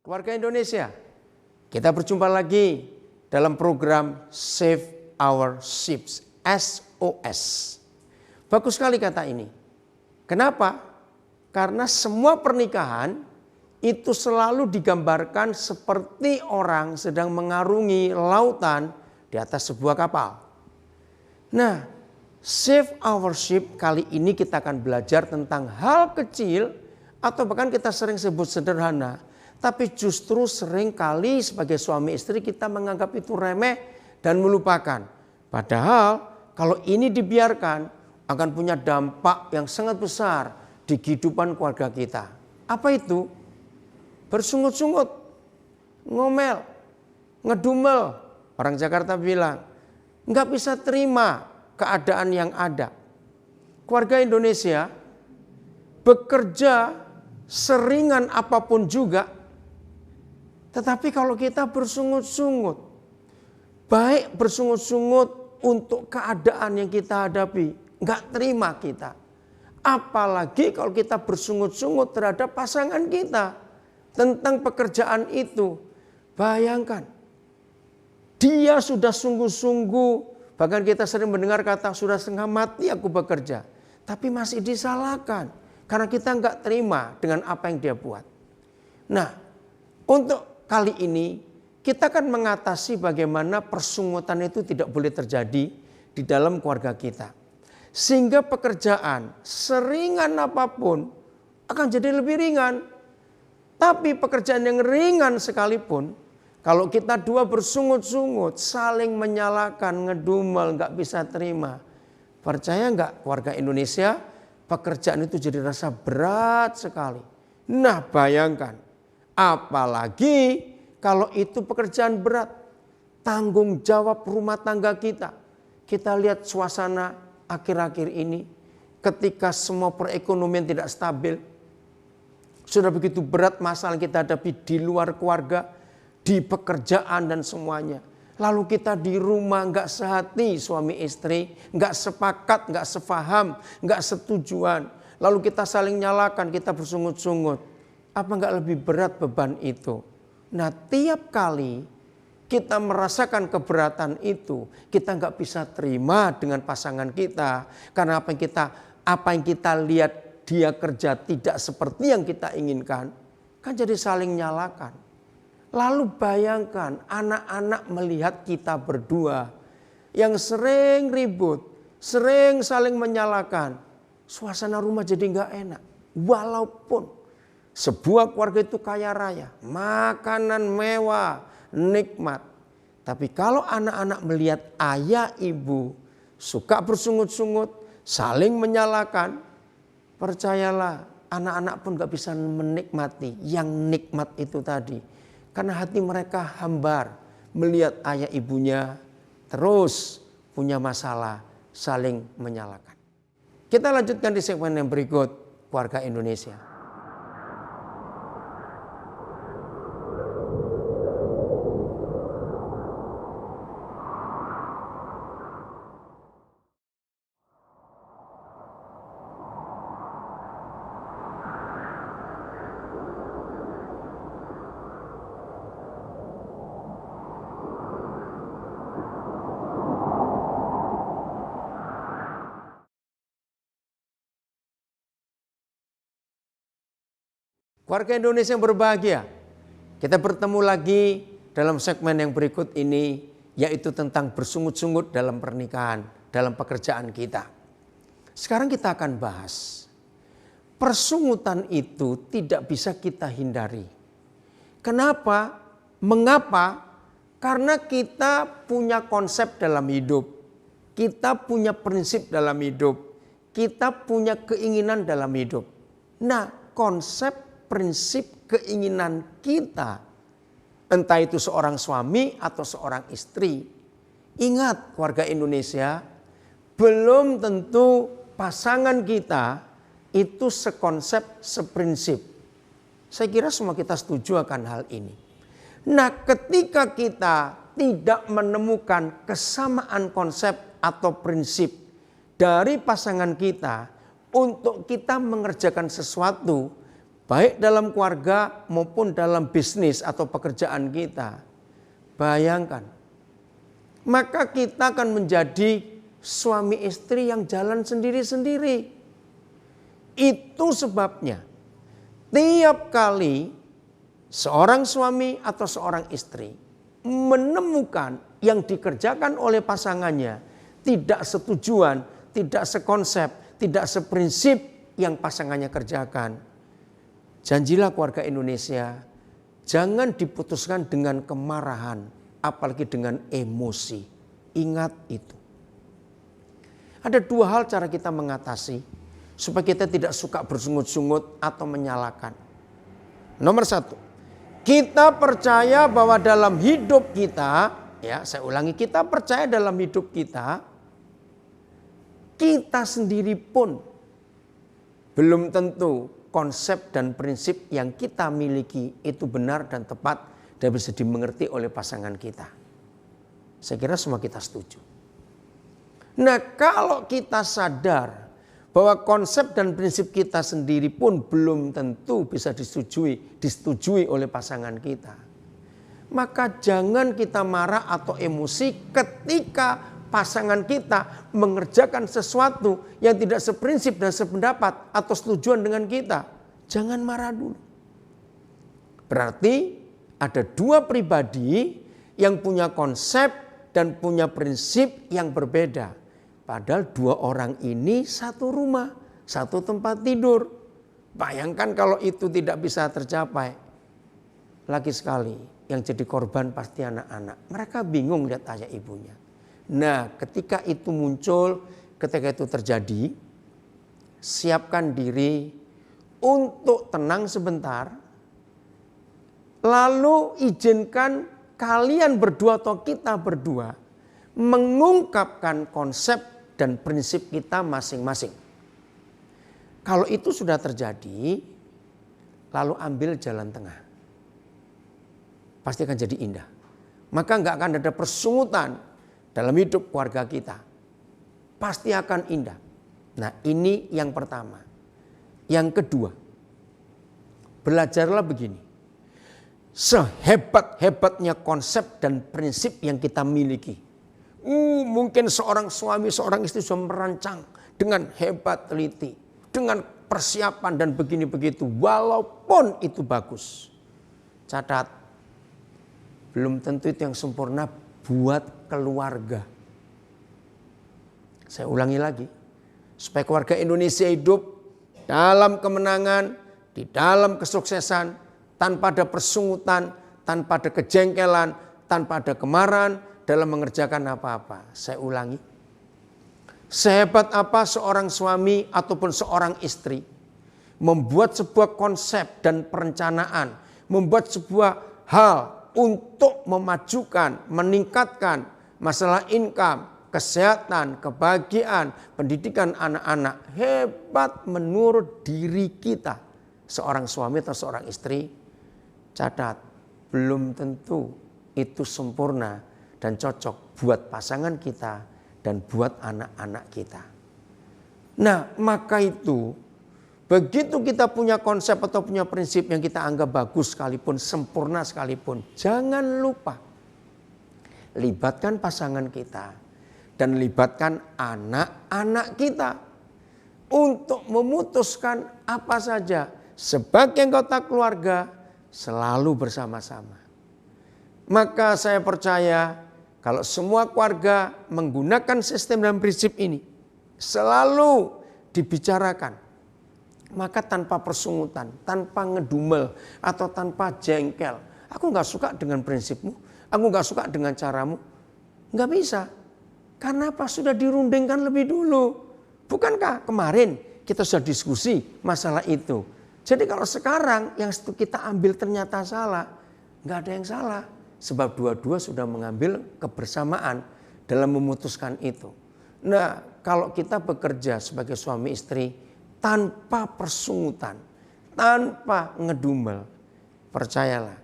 Keluarga Indonesia, kita berjumpa lagi dalam program Save Our Ships, SOS. Bagus sekali kata ini. Kenapa? Karena semua pernikahan itu selalu digambarkan seperti orang sedang mengarungi lautan di atas sebuah kapal. Nah, Save Our Ship kali ini kita akan belajar tentang hal kecil atau bahkan kita sering sebut sederhana. Tapi justru sering kali sebagai suami istri kita menganggap itu remeh dan melupakan. Padahal kalau ini dibiarkan akan punya dampak yang sangat besar di kehidupan keluarga kita. Apa itu? Bersungut-sungut, ngomel, ngedumel. Orang Jakarta bilang, nggak bisa terima keadaan yang ada. Keluarga Indonesia bekerja seringan apapun juga. Tetapi kalau kita bersungut-sungut, baik bersungut-sungut untuk keadaan yang kita hadapi, nggak terima kita. Apalagi kalau kita bersungut-sungut terhadap pasangan kita tentang pekerjaan itu. Bayangkan, dia sudah sungguh-sungguh, bahkan kita sering mendengar kata sudah setengah mati aku bekerja. Tapi masih disalahkan karena kita nggak terima dengan apa yang dia buat. Nah, untuk kali ini kita akan mengatasi bagaimana persungutan itu tidak boleh terjadi di dalam keluarga kita. Sehingga pekerjaan seringan apapun akan jadi lebih ringan. Tapi pekerjaan yang ringan sekalipun, kalau kita dua bersungut-sungut, saling menyalahkan, ngedumel, gak bisa terima. Percaya gak keluarga Indonesia, pekerjaan itu jadi rasa berat sekali. Nah bayangkan. Apalagi kalau itu pekerjaan berat, tanggung jawab rumah tangga kita. Kita lihat suasana akhir-akhir ini ketika semua perekonomian tidak stabil. Sudah begitu berat masalah yang kita hadapi di luar keluarga, di pekerjaan dan semuanya. Lalu kita di rumah nggak sehati suami istri, nggak sepakat, nggak sefaham, nggak setujuan. Lalu kita saling nyalakan, kita bersungut-sungut. Apa enggak lebih berat beban itu? Nah tiap kali kita merasakan keberatan itu, kita enggak bisa terima dengan pasangan kita. Karena apa yang kita lihat dia kerja tidak seperti yang kita inginkan, kan jadi saling nyalakan. Lalu bayangkan anak-anak melihat kita berdua yang sering ribut, sering saling menyalahkan. Suasana rumah jadi enggak enak. Walaupun sebuah keluarga itu kaya raya, makanan mewah, nikmat. Tapi kalau anak-anak melihat ayah ibu suka bersungut-sungut, saling menyalahkan, percayalah anak-anak pun gak bisa menikmati yang nikmat itu tadi. Karena hati mereka hambar melihat ayah ibunya terus punya masalah, saling menyalahkan. Kita lanjutkan di segmen yang berikut, keluarga Indonesia. Keluarga Indonesia yang berbahagia, kita bertemu lagi dalam segmen yang berikut ini, yaitu tentang bersungut-sungut dalam pernikahan, dalam pekerjaan kita. Sekarang kita akan bahas, persungutan itu tidak bisa kita hindari. Kenapa? Mengapa? Karena kita punya konsep dalam hidup, kita punya prinsip dalam hidup, kita punya keinginan dalam hidup. Nah, konsep prinsip keinginan kita, entah itu seorang suami atau seorang istri. Ingat keluarga Indonesia, belum tentu pasangan kita itu sekonsep, seprinsip. Saya kira semua kita setuju akan hal ini. Nah ketika kita tidak menemukan kesamaan konsep atau prinsip dari pasangan kita untuk kita mengerjakan sesuatu, baik dalam keluarga maupun dalam bisnis atau pekerjaan kita. Bayangkan, maka kita akan menjadi suami istri yang jalan sendiri-sendiri. Itu sebabnya tiap kali seorang suami atau seorang istri menemukan yang dikerjakan oleh pasangannya tidak setujuan, tidak sekonsep, tidak seprinsip yang pasangannya kerjakan. Janjilah keluarga Indonesia, jangan diputuskan dengan kemarahan, apalagi dengan emosi. Ingat itu. Ada dua hal cara kita mengatasi supaya kita tidak suka bersungut-sungut atau menyalahkan. Nomor satu, kita percaya bahwa dalam hidup kita, ya saya ulangi, kita percaya dalam hidup kita sendiri pun belum tentu konsep dan prinsip yang kita miliki itu benar dan tepat dan bisa dimengerti oleh pasangan kita. Saya kira semua kita setuju. Nah, kalau kita sadar bahwa konsep dan prinsip kita sendiri pun belum tentu bisa disetujui oleh pasangan kita, maka jangan kita marah atau emosi ketika pasangan kita mengerjakan sesuatu yang tidak seprinsip dan sependapat atau setujuan dengan kita. Jangan marah dulu. Berarti ada dua pribadi yang punya konsep dan punya prinsip yang berbeda. Padahal dua orang ini satu rumah, satu tempat tidur. Bayangkan kalau itu tidak bisa tercapai. Lagi sekali yang jadi korban pasti anak-anak. Mereka bingung lihat ayah ibunya. Nah, ketika itu muncul, ketika itu terjadi, siapkan diri untuk tenang sebentar. Lalu izinkan kalian berdua atau kita berdua mengungkapkan konsep dan prinsip kita masing-masing. Kalau itu sudah terjadi, lalu ambil jalan tengah. Pasti akan jadi indah. Maka nggak akan ada persungutan dalam hidup keluarga kita. Pasti akan indah. Nah, ini yang pertama. Yang kedua, belajarlah begini. Sehebat-hebatnya konsep dan prinsip yang kita miliki. Mungkin seorang suami, seorang istri sudah merancang dengan hebat teliti. Dengan persiapan dan begini begitu. Walaupun itu bagus. Catat, belum tentu itu yang sempurna buat keluarga. Saya ulangi lagi. Supaya keluarga Indonesia hidup dalam kemenangan, di dalam kesuksesan, tanpa ada persungutan, tanpa ada kejengkelan, tanpa ada kemarahan dalam mengerjakan apa-apa. Saya ulangi. Sehebat apa seorang suami ataupun seorang istri membuat sebuah konsep dan perencanaan, membuat sebuah hal untuk memajukan, meningkatkan masalah income, kesehatan, kebahagiaan, pendidikan anak-anak. Hebat menurut diri kita. Seorang suami atau seorang istri, catat, belum tentu itu sempurna dan cocok buat pasangan kita dan buat anak-anak kita. Nah, maka itu begitu kita punya konsep atau punya prinsip yang kita anggap bagus sekalipun, sempurna sekalipun, jangan lupa libatkan pasangan kita dan libatkan anak-anak kita untuk memutuskan apa saja sebagai anggota keluarga selalu bersama-sama. Maka saya percaya kalau semua keluarga menggunakan sistem dan prinsip ini selalu dibicarakan, maka tanpa persungutan, tanpa ngedumel atau tanpa jengkel. Aku gak suka dengan prinsipmu, aku gak suka dengan caramu. Gak bisa. Karena apa? Sudah dirundingkan lebih dulu. Bukankah kemarin kita sudah diskusi masalah itu. Jadi kalau sekarang yang kita ambil ternyata salah, gak ada yang salah. Sebab dua-dua sudah mengambil kebersamaan dalam memutuskan itu. Nah, kalau kita bekerja sebagai suami istri, tanpa persungutan, tanpa ngedumel, percayalah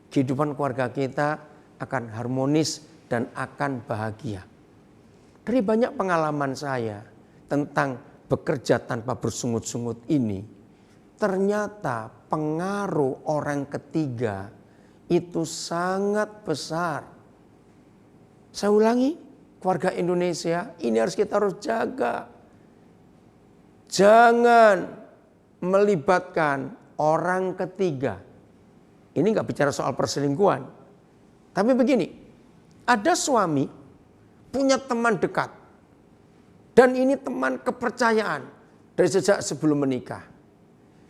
kehidupan keluarga kita akan harmonis dan akan bahagia. Dari banyak pengalaman saya tentang bekerja tanpa bersungut-sungut ini, ternyata pengaruh orang ketiga itu sangat besar. Saya ulangi, keluarga Indonesia ini kita harus jaga. Jangan melibatkan orang ketiga. Ini nggak bicara soal perselingkuhan. Tapi begini, ada suami punya teman dekat. Dan ini teman kepercayaan dari sejak sebelum menikah.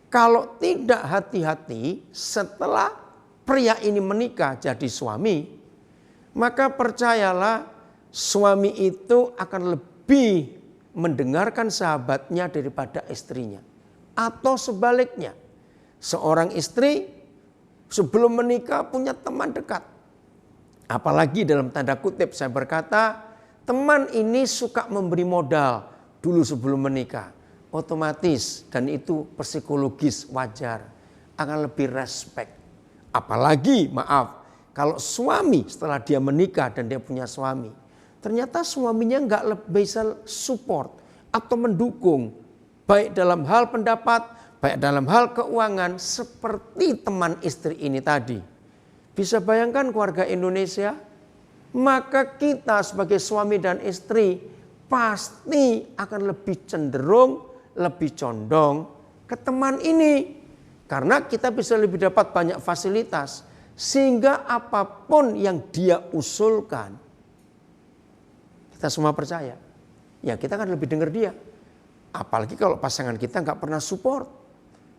Kalau tidak hati-hati setelah pria ini menikah jadi suami, maka percayalah suami itu akan lebih mendengarkan sahabatnya daripada istrinya. Atau sebaliknya, seorang istri sebelum menikah punya teman dekat. Apalagi dalam tanda kutip saya berkata, teman ini suka memberi modal dulu sebelum menikah. Otomatis dan itu psikologis wajar, akan lebih respect. Apalagi maaf, kalau suami setelah dia menikah dan dia punya suami, ternyata suaminya nggak bisa support atau mendukung, baik dalam hal pendapat, baik dalam hal keuangan, seperti teman istri ini tadi. Bisa bayangkan keluarga Indonesia, maka kita sebagai suami dan istri pasti akan lebih cenderung, lebih condong ke teman ini. Karena kita bisa lebih dapat banyak fasilitas, sehingga apapun yang dia usulkan, kita semua percaya. Ya kita kan lebih dengar dia. Apalagi kalau pasangan kita nggak pernah support,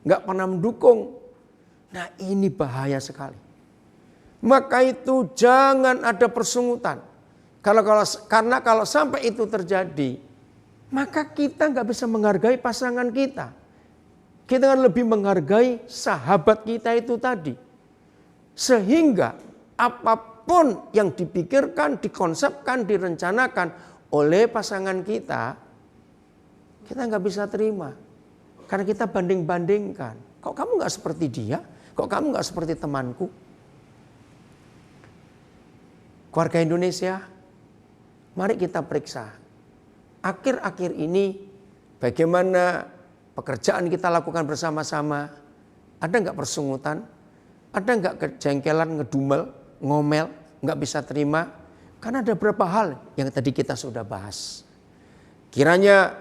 nggak pernah mendukung. Nah ini bahaya sekali. Maka itu jangan ada persungutan. Karena kalau sampai itu terjadi, maka kita nggak bisa menghargai pasangan kita. Kita akan lebih menghargai sahabat kita itu tadi. Sehingga apapun yang dipikirkan, dikonsepkan, direncanakan oleh pasangan kita nggak bisa terima. Karena kita banding-bandingkan. Kok kamu nggak seperti dia? Kok kamu nggak seperti temanku? Keluarga Indonesia, mari kita periksa. Akhir-akhir ini bagaimana pekerjaan kita lakukan bersama-sama. Ada nggak persungutan? Ada nggak kejengkelan, ngedumel, ngomel, nggak bisa terima? Karena ada beberapa hal yang tadi kita sudah bahas. Kiranya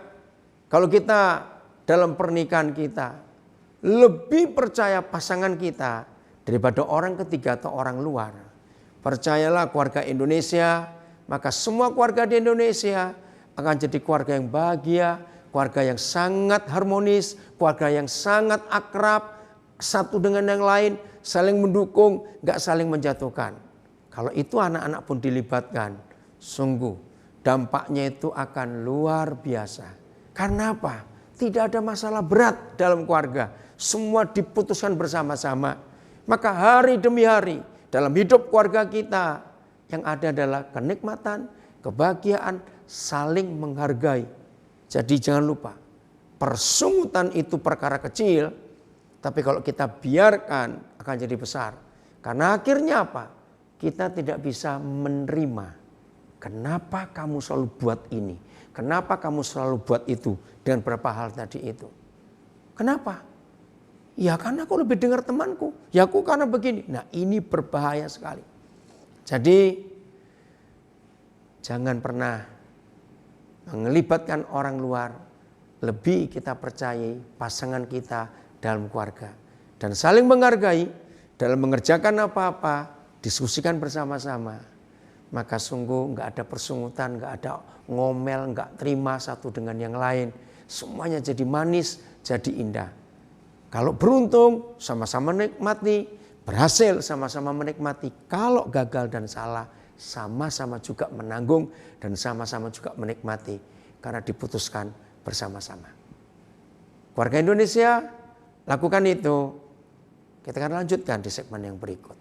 kalau kita dalam pernikahan kita lebih percaya pasangan kita daripada orang ketiga atau orang luar. Percayalah keluarga Indonesia, maka semua keluarga di Indonesia akan jadi keluarga yang bahagia, keluarga yang sangat harmonis, keluarga yang sangat akrab, satu dengan yang lain, saling mendukung, gak saling menjatuhkan. Kalau itu anak-anak pun dilibatkan, sungguh dampaknya itu akan luar biasa. Karena apa? Tidak ada masalah berat dalam keluarga. Semua diputuskan bersama-sama. Maka hari demi hari dalam hidup keluarga kita yang ada adalah kenikmatan, kebahagiaan, saling menghargai. Jadi jangan lupa, persungutan itu perkara kecil, tapi kalau kita biarkan akan jadi besar. Karena akhirnya apa? Kita tidak bisa menerima. Kenapa kamu selalu buat ini? Kenapa kamu selalu buat itu? Dengan berapa hal tadi itu. Kenapa? Ya karena aku lebih dengar temanku. Ya aku karena begini. Nah ini berbahaya sekali. Jadi jangan pernah melibatkan orang luar. Lebih kita percayai pasangan kita dalam keluarga. Dan saling menghargai dalam mengerjakan apa-apa. Diskusikan bersama-sama. Maka sungguh nggak ada persungutan, nggak ada ngomel, nggak terima satu dengan yang lain. Semuanya jadi manis, jadi indah. Kalau beruntung sama-sama menikmati, berhasil sama-sama menikmati. Kalau gagal dan salah, sama-sama juga menanggung dan sama-sama juga menikmati. Karena diputuskan bersama-sama. Keluarga Indonesia, lakukan itu. Kita akan lanjutkan di segmen yang berikut.